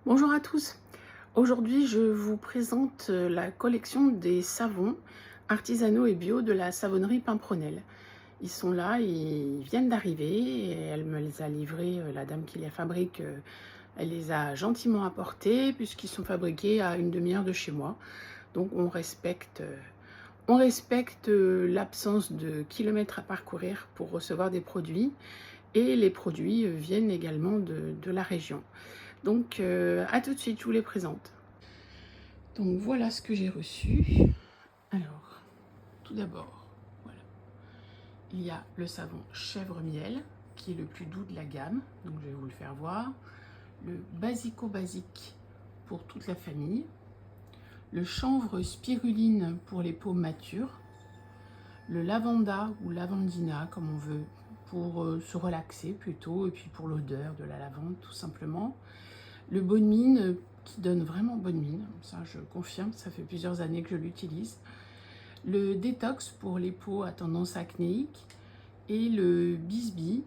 Bonjour à tous. Aujourd'hui, je vous présente la collection des savons artisanaux et bio de la savonnerie Pimpronel. Ils sont là, ils viennent d'arriver et elle me les a livrés, la dame qui les fabrique, elle les a gentiment apportés puisqu'ils sont fabriqués à une demi-heure de chez moi. Donc on respecte l'absence de kilomètres à parcourir pour recevoir des produits et les produits viennent également de la région. Donc, à tout de suite, je vous les présente. Donc, voilà ce que j'ai reçu. Alors, tout d'abord, voilà. Il y a le savon chèvre miel, qui est le plus doux de la gamme. Donc, je vais vous le faire voir. Le basico basique pour toute la famille. Le chanvre spiruline pour les peaux matures. Le lavanda ou lavandina, comme on veut, pour se relaxer plutôt, et puis pour l'odeur de la lavande, tout simplement. Le bonne mine qui donne vraiment bonne mine, ça je confirme, ça fait plusieurs années que je l'utilise. Le détox pour les peaux à tendance acnéique et le bisbee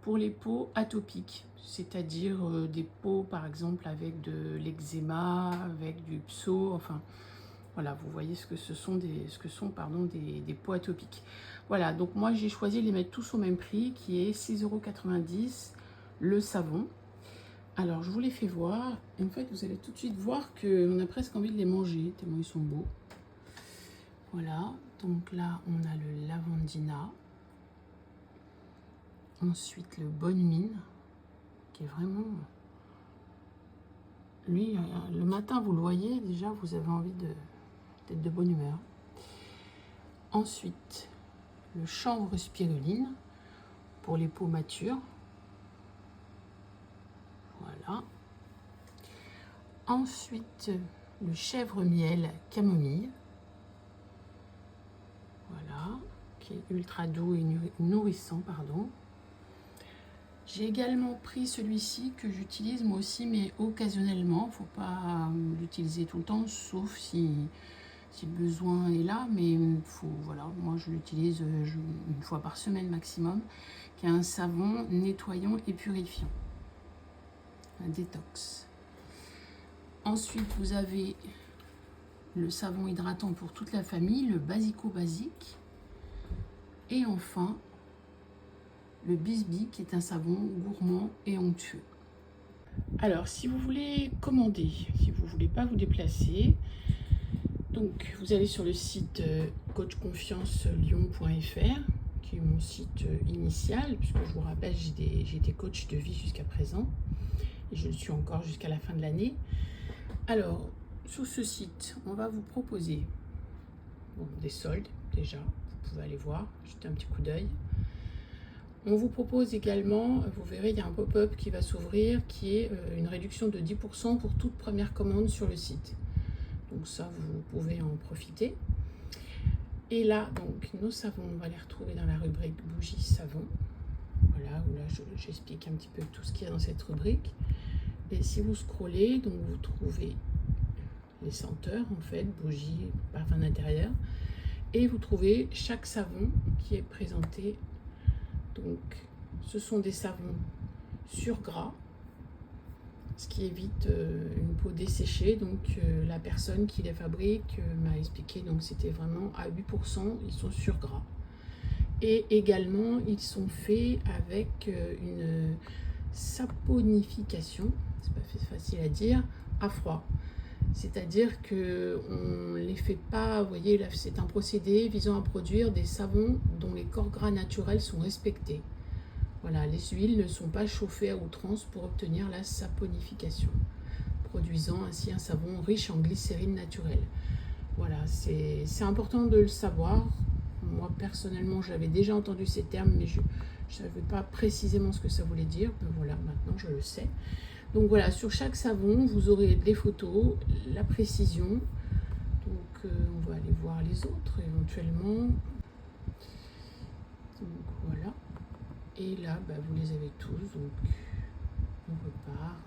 pour les peaux atopiques, c'est-à-dire des peaux par exemple avec de l'eczéma, avec du pso, enfin voilà, vous voyez ce que sont des peaux atopiques. Voilà, donc moi j'ai choisi de les mettre tous au même prix qui est 6,90 € le savon. Alors, je vous les fais voir. Et en fait, vous allez tout de suite voir qu'on a presque envie de les manger, tellement ils sont beaux. Voilà. Donc là, on a le lavandina. Ensuite, le bonne mine, qui est vraiment... Lui, le matin, vous le voyez, déjà, vous avez envie d'être de bonne humeur. Ensuite, le chanvre spiruline pour les peaux matures. Voilà. Ensuite, le chèvre miel camomille. Voilà, qui est ultra doux et nourrissant, pardon. J'ai également pris celui-ci que j'utilise moi aussi, mais occasionnellement. Il ne faut pas l'utiliser tout le temps, sauf si le besoin est là. Mais voilà, moi je l'utilise une fois par semaine maximum, qui est un savon nettoyant et purifiant. Un détox. Ensuite, vous avez le savon hydratant pour toute la famille, le basico basique. Et enfin, le bisbee qui est un savon gourmand et onctueux. Alors, si vous voulez commander, si vous ne voulez pas vous déplacer, donc vous allez sur le site coachconfiancelyon.fr, qui est mon site initial, puisque je vous rappelle, j'ai été coach de vie jusqu'à présent, et je le suis encore jusqu'à la fin de l'année. Alors, sur ce site, on va vous proposer des soldes, déjà, vous pouvez aller voir, jeter un petit coup d'œil. On vous propose également, vous verrez, il y a un pop-up qui va s'ouvrir, qui est une réduction de 10% pour toute première commande sur le site. Donc ça, vous pouvez en profiter. Et là, donc, nos savons, on va les retrouver dans la rubrique bougies savon. Voilà, où là, j'explique un petit peu tout ce qu'il y a dans cette rubrique. Et si vous scrollez, donc vous trouvez les senteurs, en fait, bougies, parfum d'intérieur. Et vous trouvez chaque savon qui est présenté. Donc, ce sont des savons sur gras, ce qui évite une peau desséchée. Donc, la personne qui les fabrique m'a expliqué, donc c'était vraiment à 8%, ils sont sur gras. Et également, ils sont faits avec une saponification, c'est pas facile à dire, à froid. C'est-à-dire qu'on ne les fait pas, vous voyez, là c'est un procédé visant à produire des savons dont les corps gras naturels sont respectés. Voilà, les huiles ne sont pas chauffées à outrance pour obtenir la saponification, produisant ainsi un savon riche en glycérine naturelle. Voilà, c'est important de le savoir. Moi, personnellement, j'avais déjà entendu ces termes, mais je ne savais pas précisément ce que ça voulait dire. Ben voilà, maintenant je le sais. Donc voilà, sur chaque savon, vous aurez des photos, la précision. Donc on va aller voir les autres éventuellement. Donc voilà. Et là, vous les avez tous. Donc on repart.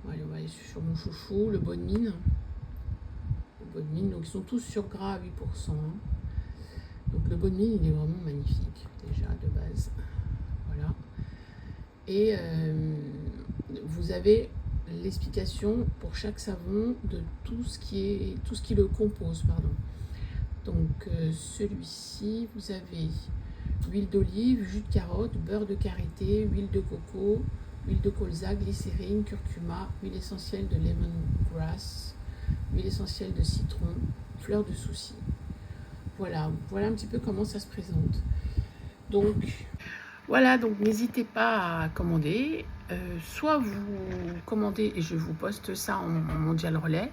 On va aller sur mon chouchou, le bonne mine. Le bonne mine, donc ils sont tous sur gras à 8%. Donc le bonne mine, il est vraiment magnifique, déjà de base. Voilà. Et vous avez l'explication pour chaque savon de tout ce qui le compose, pardon. Donc celui-ci, vous avez huile d'olive, jus de carotte, beurre de karité, huile de coco, huile de colza, glycérine, curcuma, huile essentielle de lemongrass, huile essentielle de citron, fleur de souci. Voilà un petit peu comment ça se présente. Donc voilà, donc n'hésitez pas à commander. Soit vous commandez et je vous poste ça en mondial relais,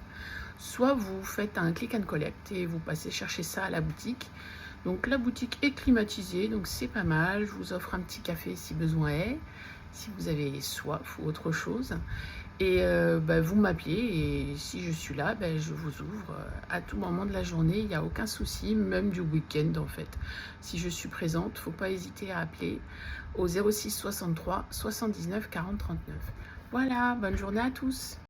soit vous faites un click and collect et vous passez chercher ça à la boutique. Donc la boutique est climatisée, donc c'est pas mal. Je vous offre un petit café si besoin est, si vous avez soif ou autre chose. Et vous m'appelez et si je suis là, je vous ouvre à tout moment de la journée, il n'y a aucun souci, même du week-end en fait. Si je suis présente, il ne faut pas hésiter à appeler au 06 63 79 40 39. Voilà, bonne journée à tous.